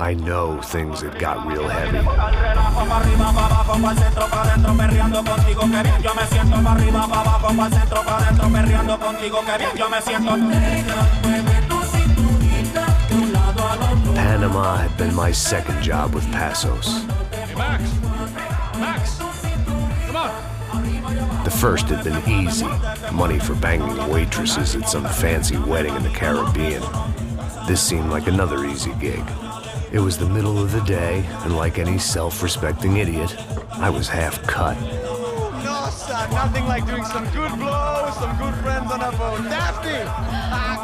I know things had got real heavy. Panama had been my second job with Passos. Hey, Max! Max! Come on! The first had been easy. Money for banging waitresses at some fancy wedding in the Caribbean. This seemed like another easy gig. It was the middle of the day, and like any self-respecting idiot, I was half cut. No, son, nothing like doing some good blows, some good friends on a boat. Daphne!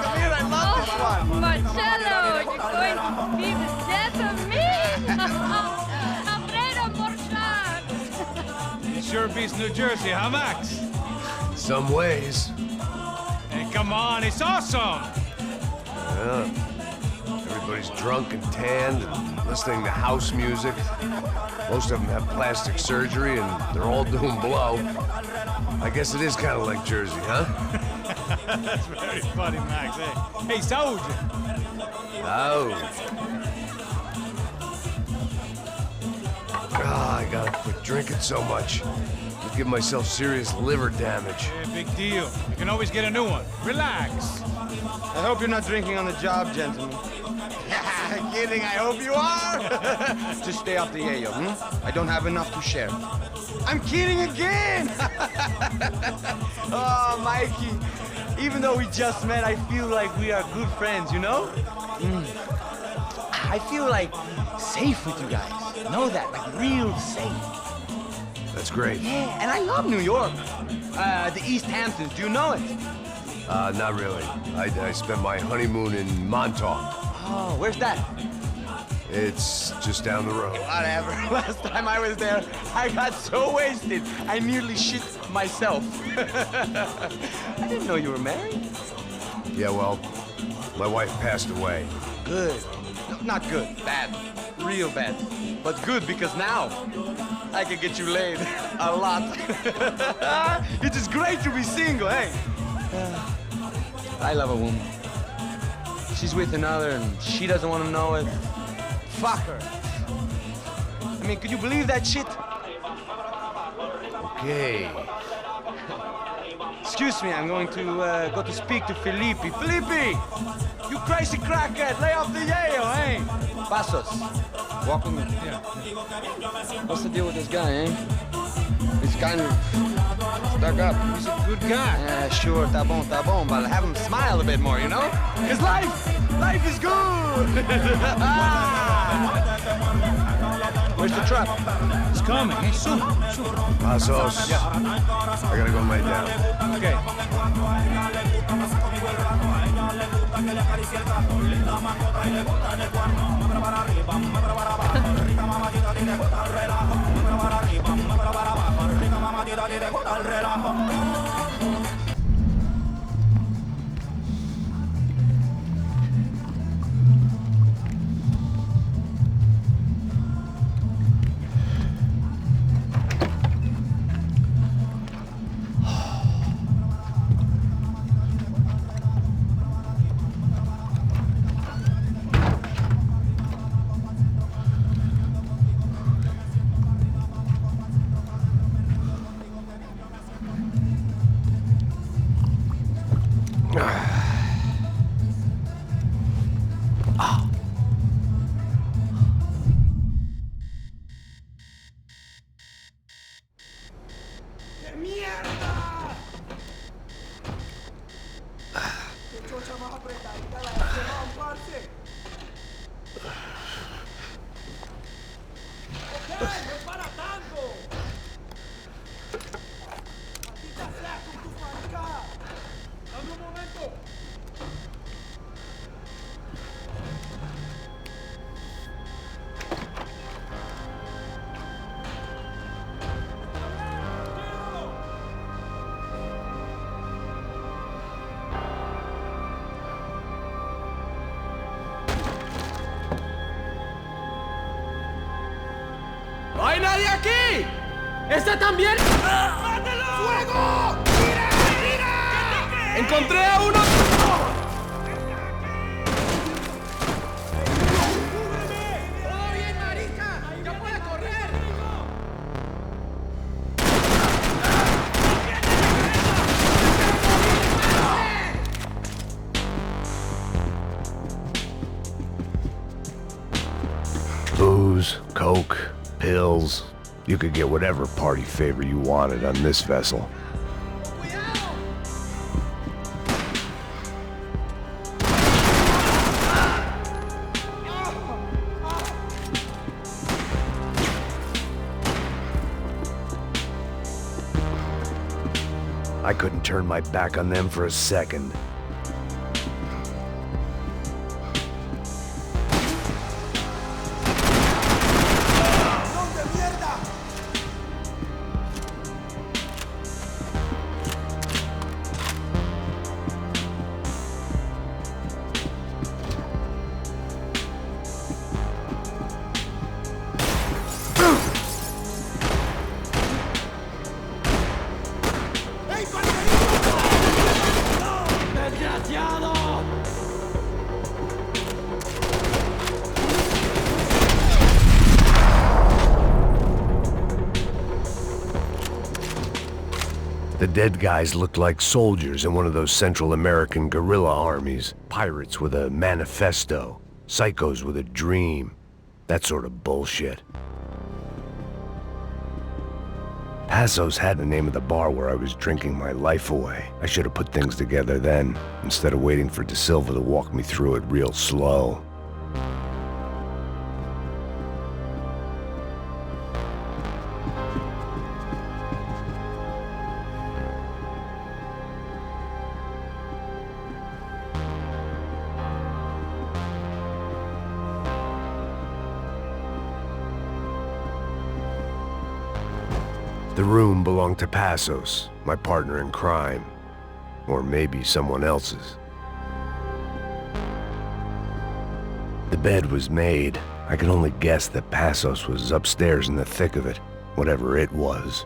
Come here, I love this one. Marcello, you're going to be the death of me? Alfredo Borchardt. It sure beats New Jersey, huh, Max? Some ways. Hey, come on, it's awesome! Yeah. Everybody's drunk and tanned and listening to house music. Most of them have plastic surgery and they're all doing blow. I guess it is kind of like Jersey, huh? That's very funny, Max. Hey, Saúde! Oh. Ah, I gotta quit drinking so much. I'll give myself serious liver damage. Hey, big deal. You can always get a new one. Relax. I hope you're not drinking on the job, gentlemen. Kidding, I hope you are. Just stay off the yayo, I don't have enough to share. I'm kidding again! Oh, Mikey, even though we just met, I feel like we are good friends, you know? I feel like safe with you guys. Know that, like real safe. That's great. Yeah, and I love New York. The East Hamptons, do you know it? Not really. I spent my honeymoon in Montauk. Oh, where's that? It's just down the road. Whatever. Last time I was there, I got so wasted, I nearly shit myself. I didn't know you were married. Yeah, well, my wife passed away. Good. No, not good. Bad. Real bad. But good because now I can get you laid a lot. It is great to be single, hey? I love a woman. She's with another and she doesn't want to know it. Fuck her. I mean, could you believe that shit? Okay. Excuse me, I'm going to go to speak to Felipe. Felipe! You crazy crackhead, lay off the yayo, eh? Passos, walk with me. Yeah. What's the deal with this guy, eh? He's kind of stuck up. He's a good guy. Yeah, sure, tá bom, but have him smile a bit more, you know? Because life is good! Where's the truck? It's coming. Hey, soon. Passos. Yeah. I gotta go lay down. Okay. ¡No hay nadie aquí! ¡Este también! ¡Fuego! ¡Tira! ¡Tira! ¡Encontré a uno! booze, coke, pills. You could get whatever party favor you wanted on this vessel. I couldn't turn my back on them for a second. The dead guys looked like soldiers in one of those Central American guerrilla armies. Pirates with a manifesto. Psychos with a dream. That sort of bullshit. Passos had the name of the bar where I was drinking my life away. I should have put things together then, instead of waiting for De Silva to walk me through it real slow. The room belonged to Passos, my partner in crime. Or maybe someone else's. The bed was made. I could only guess that Passos was upstairs in the thick of it, whatever it was.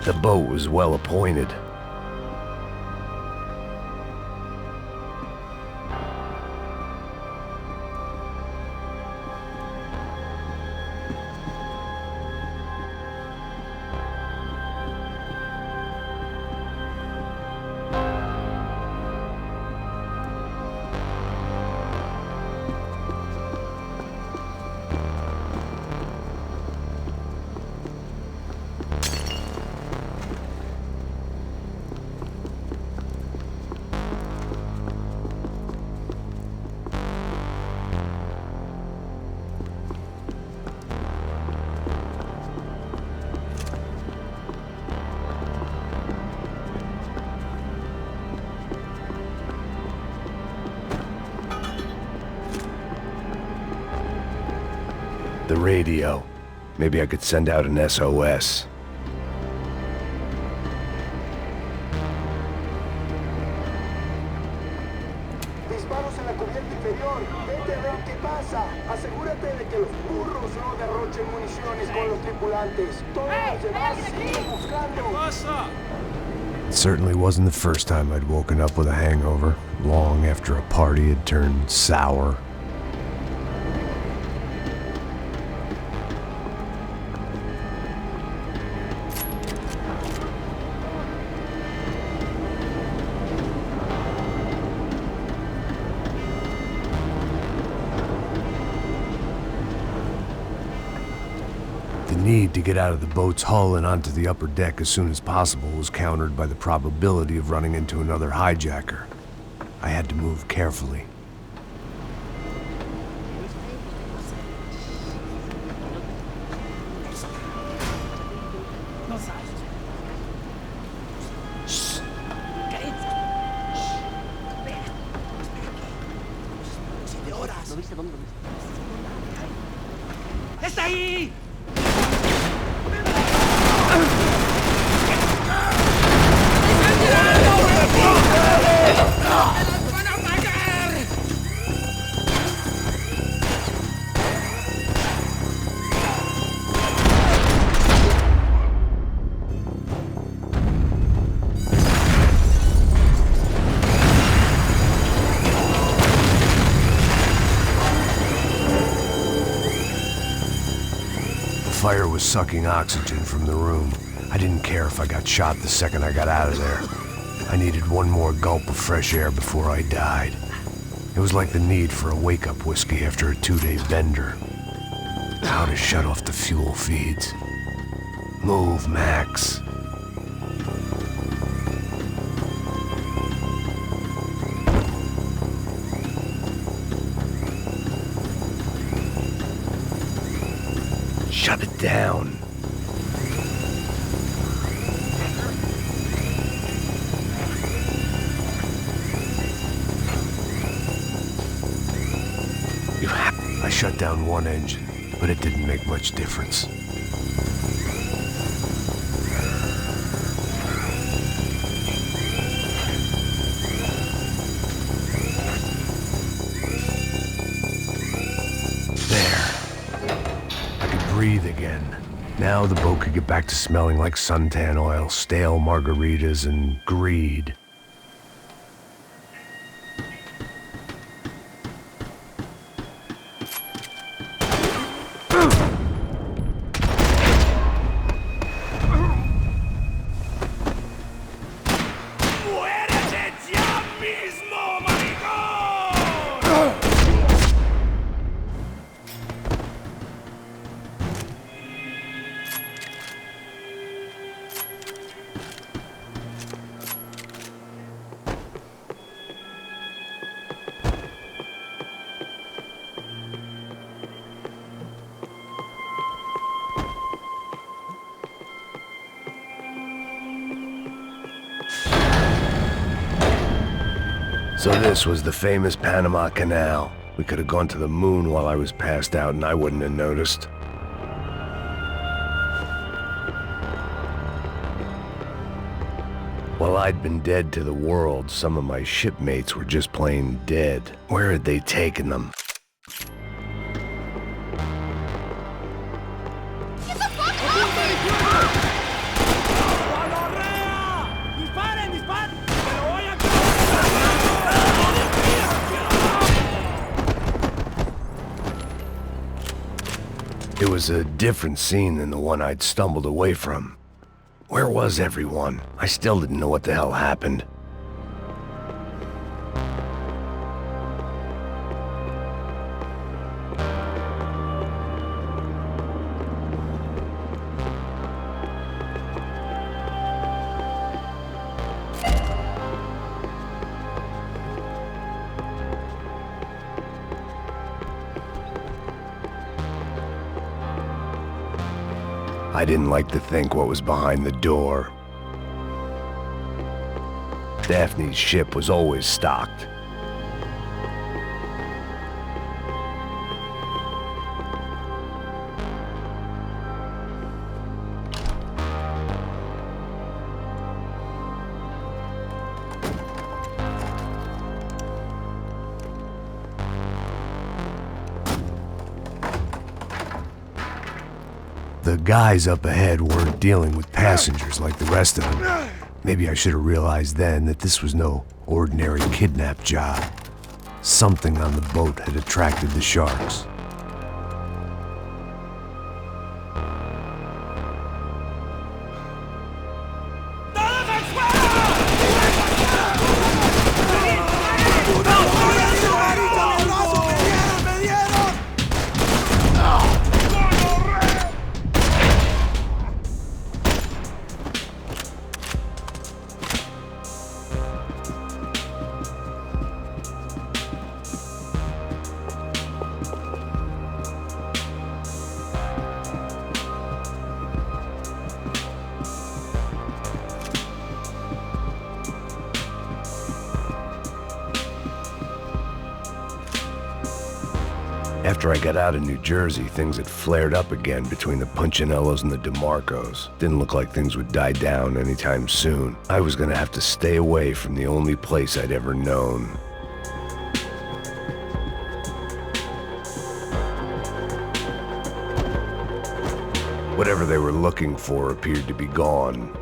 The boat was well appointed. The radio. Maybe I could send out an SOS. Disparos en la cubierta inferior. Vete a ver qué pasa. Asegúrate de que los burros no derrochen municiones con los tripulantes. Todos los demás siguen buscando. It certainly wasn't the first time I'd woken up with a hangover, long after a party had turned sour. The need to get out of the boat's hull and onto the upper deck as soon as possible was countered by the probability of running into another hijacker. I had to move carefully. ¡Está ahí! was sucking oxygen from the room. I didn't care if I got shot the second I got out of there. I needed one more gulp of fresh air before I died. It was like the need for a wake-up whiskey after a 2-day bender. How to shut off the fuel feeds. Move, Max. Shut it down. I shut down one engine, but it didn't make much difference. Breathe again. Now the boat could get back to smelling like suntan oil, stale margaritas, and greed. So this was the famous Panama Canal. We could have gone to the moon while I was passed out and I wouldn't have noticed. While I'd been dead to the world, some of my shipmates were just plain dead. Where had they taken them? It was a different scene than the one I'd stumbled away from. Where was everyone? I still didn't know what the hell happened. I didn't like to think what was behind the door. Daphne's ship was always stocked. The guys up ahead weren't dealing with passengers like the rest of them. Maybe I should have realized then that this was no ordinary kidnap job. Something on the boat had attracted the sharks. After I got out of New Jersey, things had flared up again between the Punchinellos and the DeMarcos. Didn't look like things would die down anytime soon. I was gonna have to stay away from the only place I'd ever known. Whatever they were looking for appeared to be gone.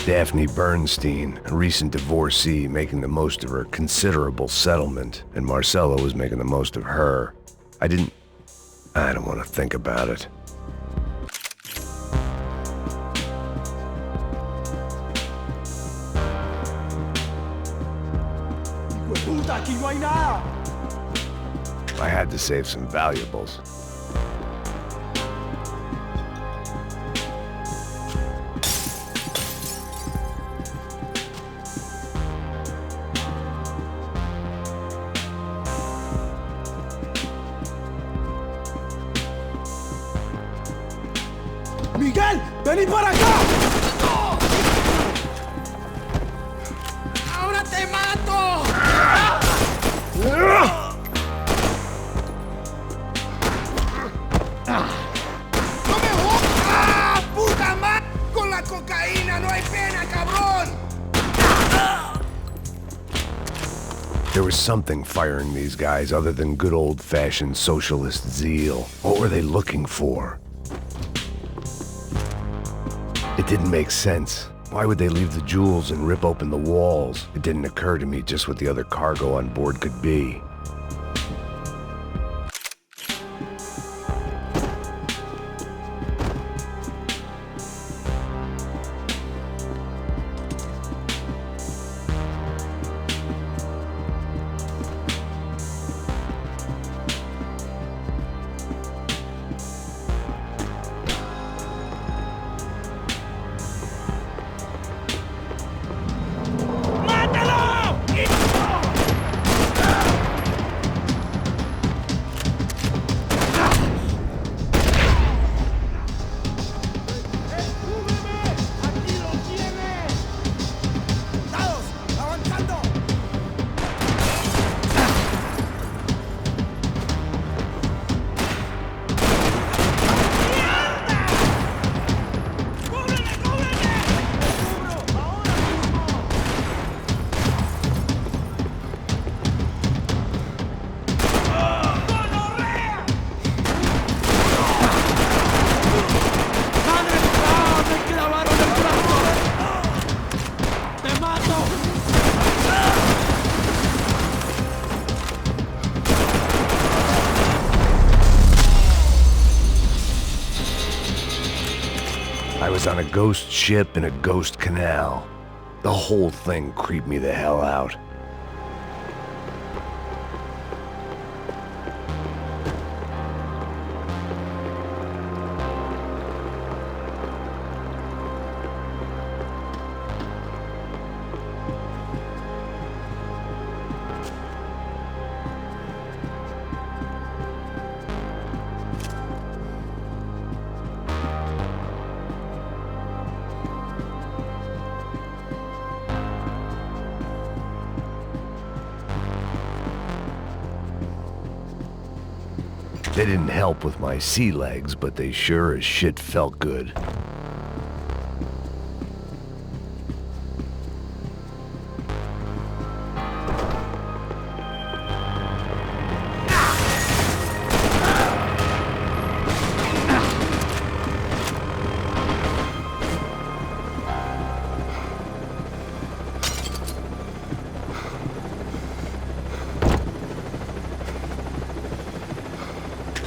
Daphne Bernstein, a recent divorcee, making the most of her considerable settlement, and Marcelo was making the most of her. I don't want to think about it. Puta, aquí no hay nada. I had to save some valuables. Miguel, vení para acá. ¡Ahora te mato! ¡No me jodas! ¡Puta madre! Con la cocaína no hay pena, cabrón. There was something firing these guys other than good old-fashioned socialist zeal. What were they looking for? It didn't make sense. Why would they leave the jewels and rip open the walls? It didn't occur to me just what the other cargo on board could be. I was on a ghost ship in a ghost canal. The whole thing creeped me the hell out. They didn't help with my sea legs, but they sure as shit felt good.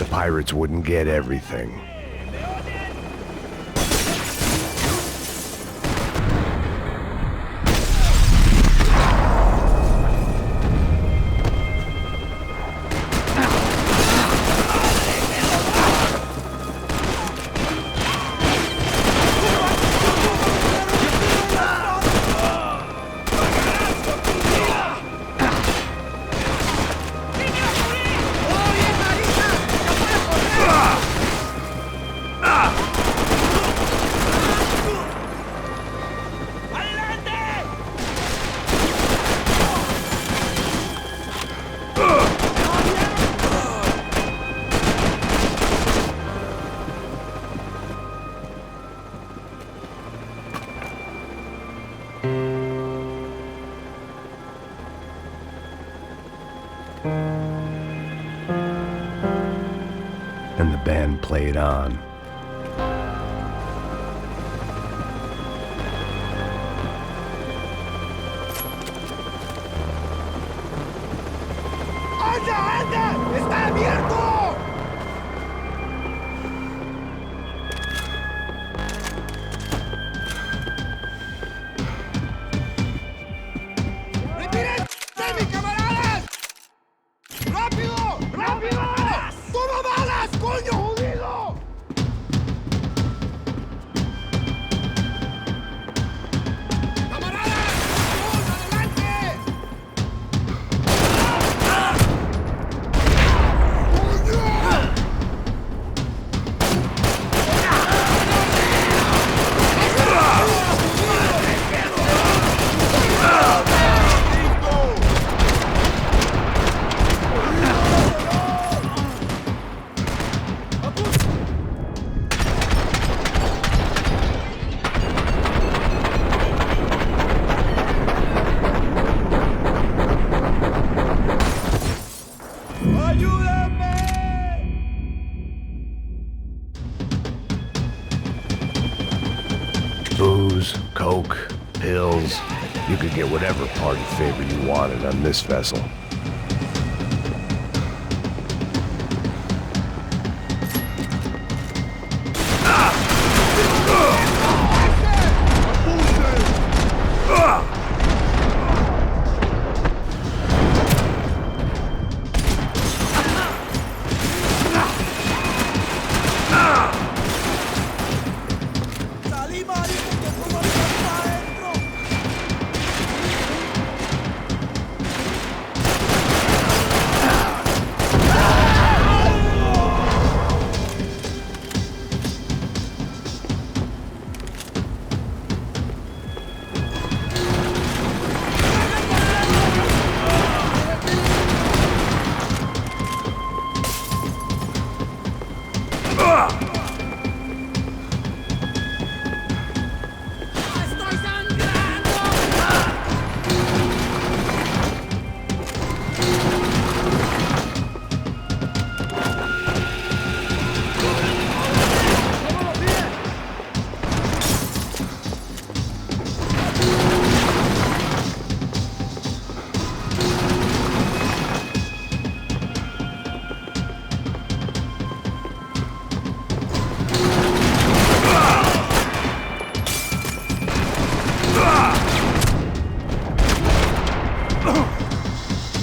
Pirates wouldn't get everything. And the band played on. Booze, coke, pills. You could get whatever party favor you wanted on this vessel.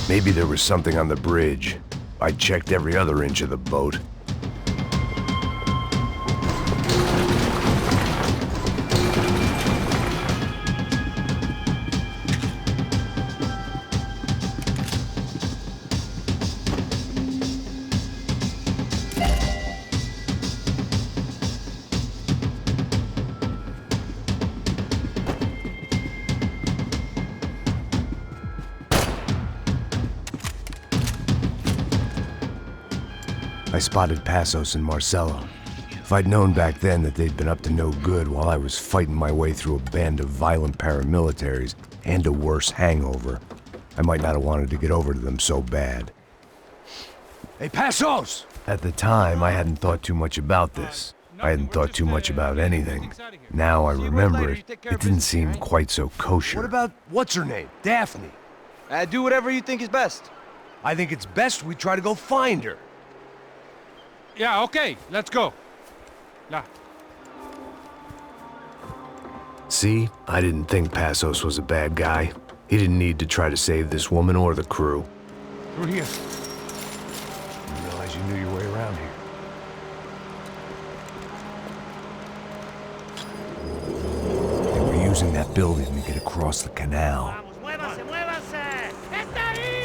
Maybe there was something on the bridge. I checked every other inch of the boat. I spotted Passos and Marcelo. If I'd known back then that they'd been up to no good while I was fighting my way through a band of violent paramilitaries and a worse hangover, I might not have wanted to get over to them so bad. Hey, Passos! At the time, I hadn't thought too much about this. I hadn't thought too much about anything. Now I remember it, it didn't seem quite so kosher. What about, what's her name? Daphne. Do whatever you think is best. I think it's best we try to go find her. Yeah, okay, let's go. La. See, I didn't think Passos was a bad guy. He didn't need to try to save this woman or the crew. Through here. Didn't realize you knew your way around here. They were using that building to get across the canal. Muévanse, muévanse. ¡Está ahí!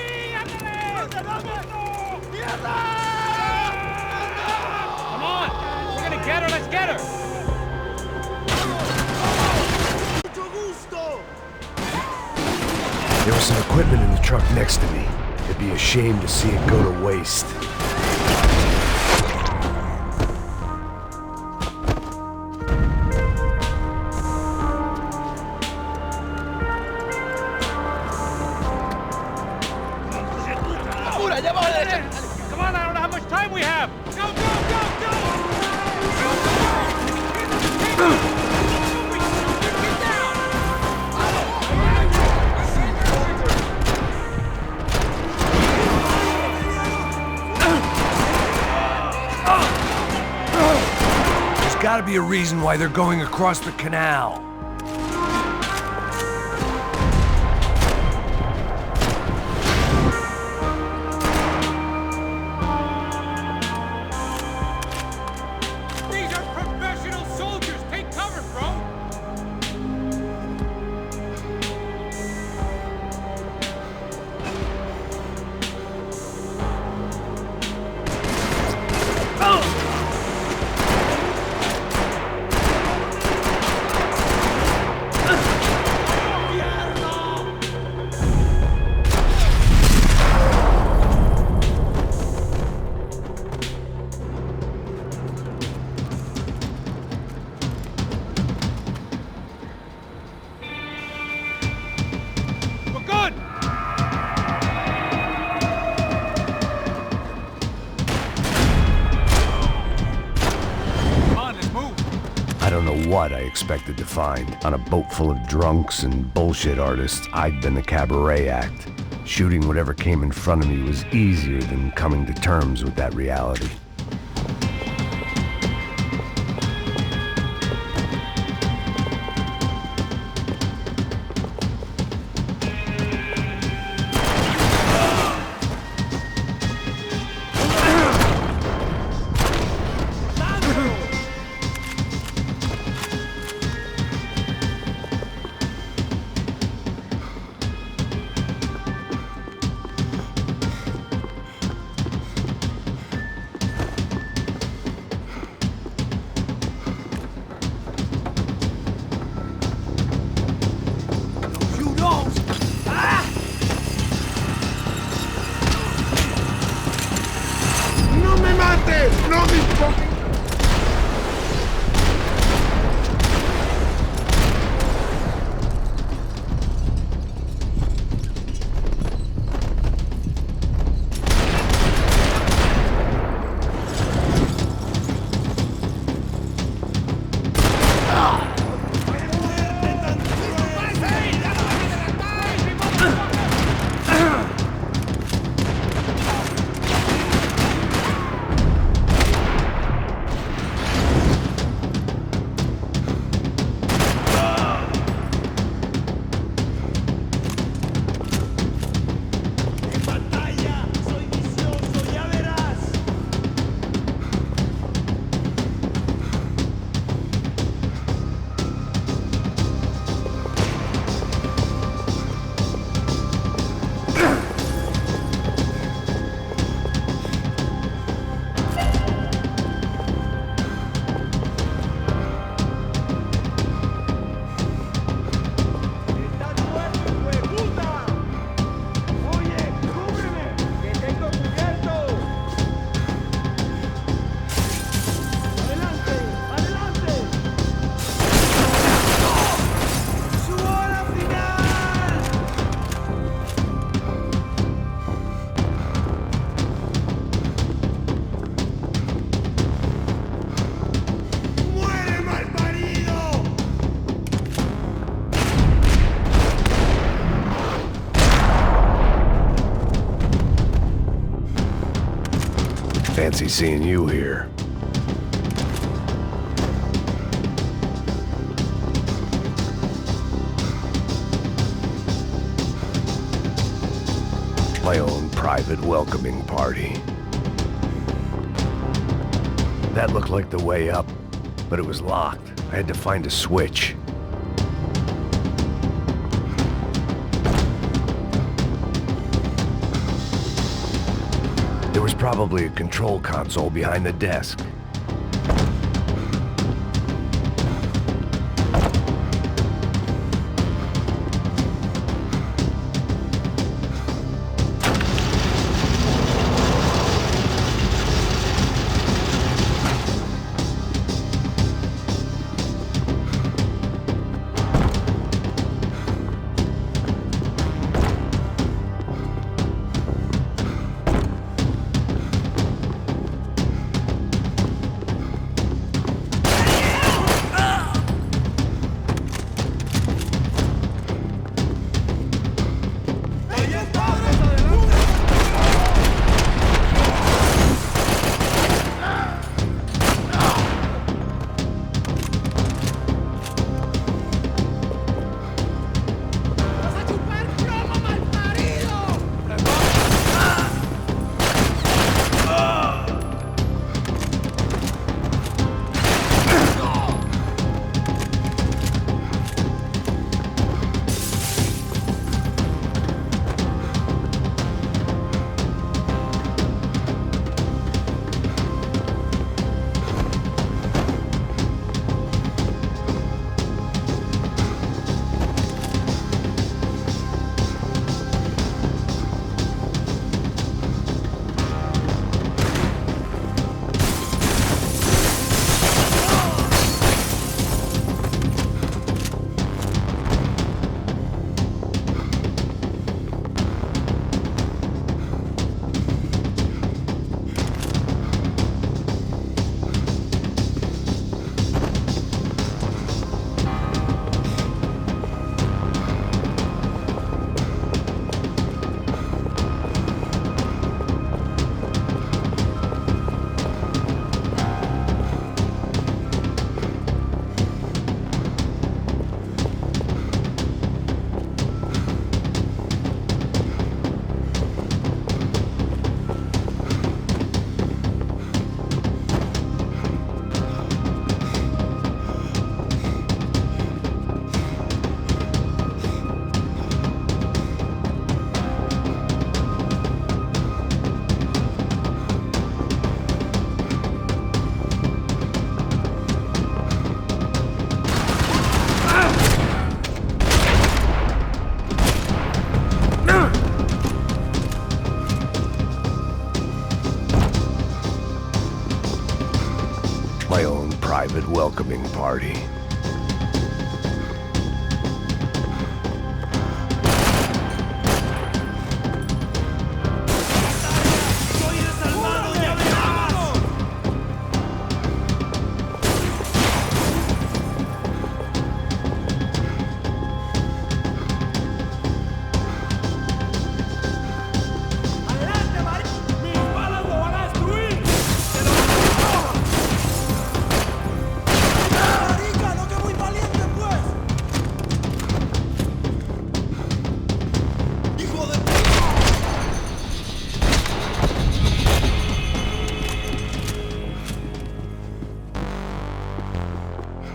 Come on, we're gonna get her, let's get her. There was some equipment in the truck next to me. It'd be a shame to see it go to waste. Come on, I don't know how much time we have. Go, go, go, There's gotta be a reason why they're going across the canal. These are professional soldiers. Take cover, bro. what I expected to find. On a boat full of drunks and bullshit artists, I'd been the cabaret act. Shooting whatever came in front of me was easier than coming to terms with that reality. ¡No me mates! ¡No me fucking... Fancy seeing you here. My own private welcoming party. That looked like the way up, but it was locked. I had to find a switch. There was probably a control console behind the desk. My own private welcoming party.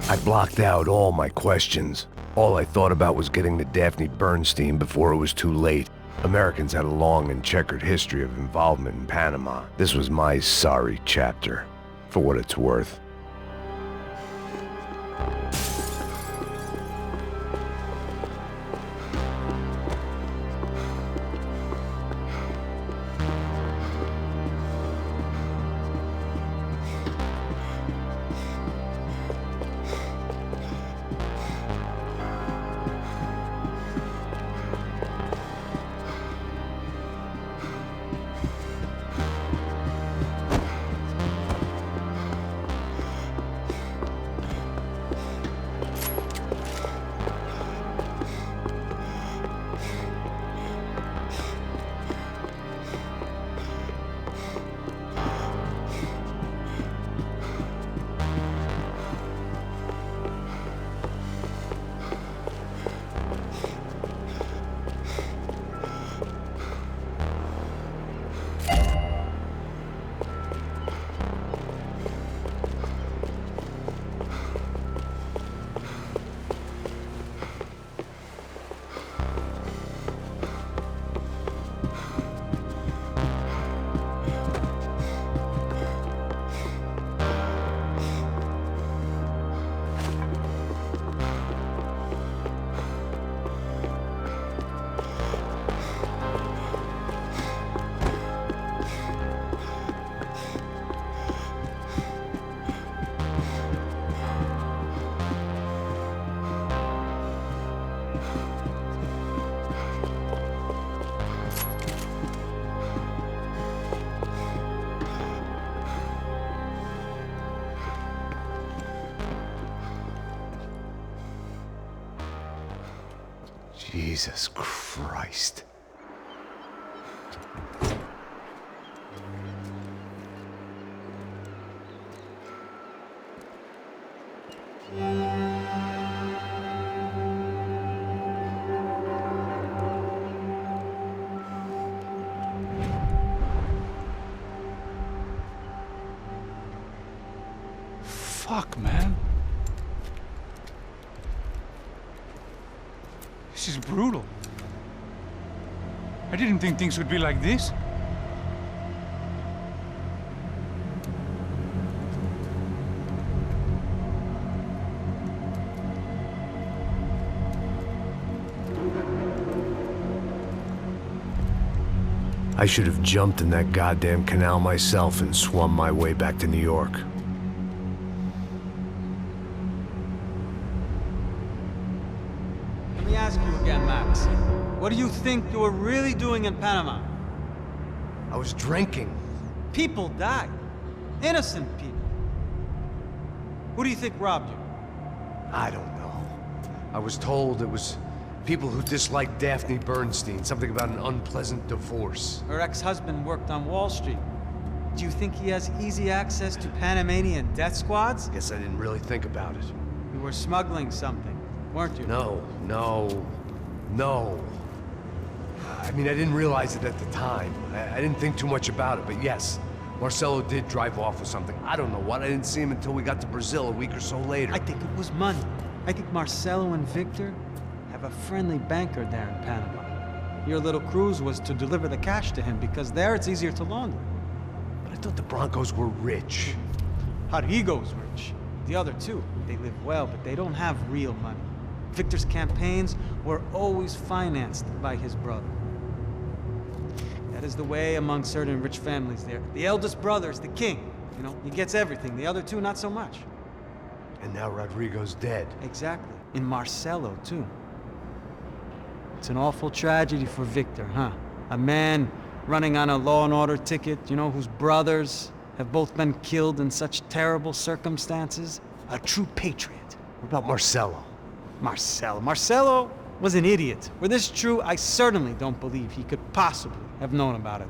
I blocked out all my questions. All I thought about was getting to Daphne Bernstein before it was too late. Americans had a long and checkered history of involvement in Panama. This was my sorry chapter, for what it's worth. Jesus Christ. Fuck, man. This is brutal. I didn't think things would be like this. I should have jumped in that goddamn canal myself and swum my way back to New York. Let me ask you again, Max. What do you think you were really doing in Panama? I was drinking. People died. Innocent people. Who do you think robbed you? I don't know. I was told it was people who disliked Daphne Bernstein, something about an unpleasant divorce. Her ex-husband worked on Wall Street. Do you think he has easy access to Panamanian death squads? Guess I didn't really think about it. You were smuggling something, weren't you? No. I mean, I didn't realize it at the time. I didn't think too much about it, but yes, Marcelo did drive off with something. I don't know what. I didn't see him until we got to Brazil a week or so later. I think it was money. I think Marcelo and Victor have a friendly banker there in Panama. Your little cruise was to deliver the cash to him because there it's easier to launder. But I thought the Broncos were rich. Rodrigo's rich. The other two, they live well, but they don't have real money. Victor's campaigns were always financed by his brother. That is the way among certain rich families there. The eldest brother is the king. You know, he gets everything. The other two, not so much. And now Rodrigo's dead. Exactly. In Marcelo, too. It's an awful tragedy for Victor, huh? A man running on a law and order ticket, you know, whose brothers have both been killed in such terrible circumstances. A true patriot. What about Marcelo? Marcelo was an idiot. Were this true, I certainly don't believe he could possibly have known about it.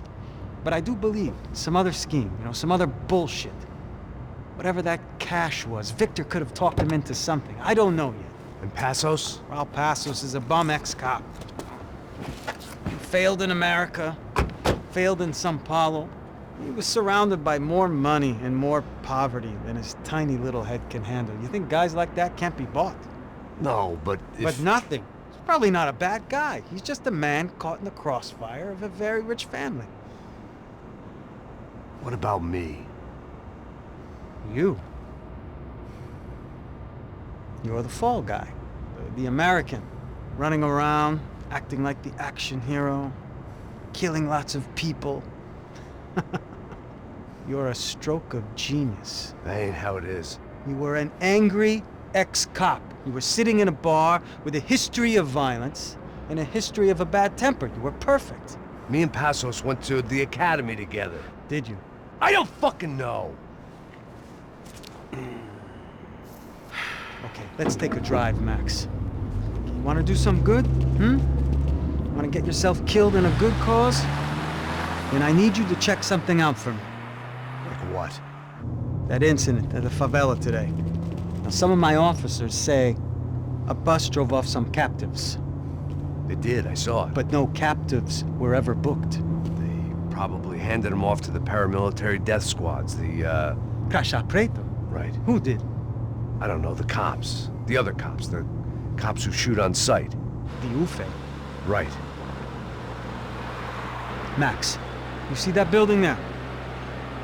But I do believe some other scheme, you know, some other bullshit. Whatever that cash was, Victor could have talked him into something. I don't know yet. And Passos? Raul Passos is a bum ex-cop. He failed in America, failed in Sao Paulo. He was surrounded by more money and more poverty than his tiny little head can handle. You think guys like that can't be bought? No, but if... But nothing. He's probably not a bad guy. He's just a man caught in the crossfire of a very rich family. What about me? You. You're the fall guy. The American. Running around, acting like the action hero. Killing lots of people. You're a stroke of genius. That ain't how it is. You were an angry ex-cop. You were sitting in a bar with a history of violence and a history of a bad temper. You were perfect. Me and Passos went to the academy together. Did you? I don't fucking know! Okay, let's take a drive, Max. You want to do some good? Want to get yourself killed in a good cause? Then I need you to check something out for me. Like what? That incident at the favela today. Now, some of my officers say a bus drove off some captives. They did, I saw it. But no captives were ever booked. They probably handed them off to the paramilitary death squads, the, Crasha Preto? Right. Who did? I don't know, the cops. The other cops. The cops who shoot on sight. The UFE. Right. Max, you see that building there?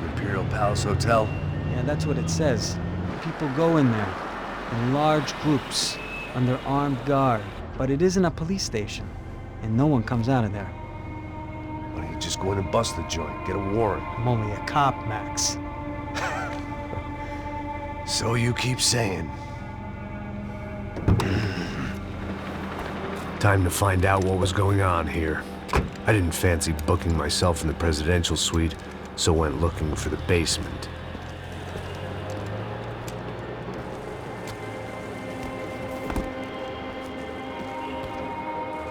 Imperial Palace Hotel? Yeah, that's what it says. People go in there, in large groups, under armed guard. But it isn't a police station, and no one comes out of there. Why don't you just go in and bust the joint, get a warrant? I'm only a cop, Max. So you keep saying. Time to find out what was going on here. I didn't fancy booking myself in the presidential suite, so went looking for the basement.